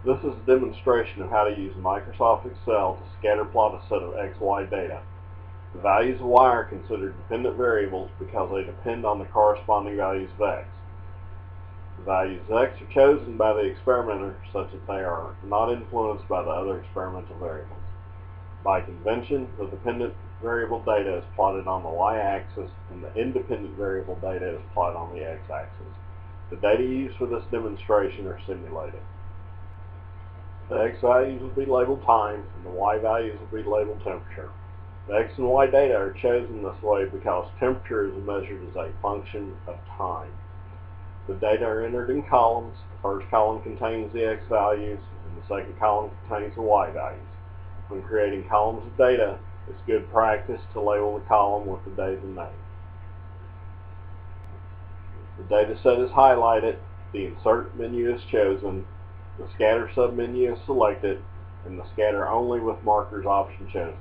This is a demonstration of how to use Microsoft Excel to scatter plot a set of XY data. The values of Y are considered dependent variables because they depend on the corresponding values of X. The values of X are chosen by the experimenter such that they are not influenced by the other experimental variables. By convention, the dependent variable data is plotted on the Y-axis and the independent variable data is plotted on the X-axis. The data used for this demonstration are simulated. The X values will be labeled time and the Y values will be labeled temperature. The X and Y data are chosen this way because temperature is measured as a function of time. The data are entered in columns. The first column contains the X values and the second column contains the Y values. When creating columns of data, it's good practice to label the column with the data name. The data set is highlighted, the Insert menu is chosen, the Scatter submenu is selected, and the Scatter Only with Markers option chosen.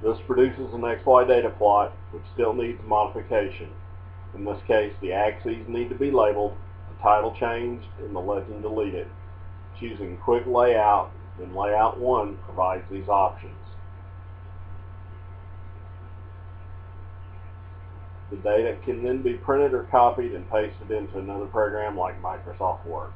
This produces an XY data plot, which still needs modification. In this case, the axes need to be labeled, the title changed, and the legend deleted. Choosing Quick Layout, then Layout 1 provides these options. The data can then be printed or copied and pasted into another program like Microsoft Word.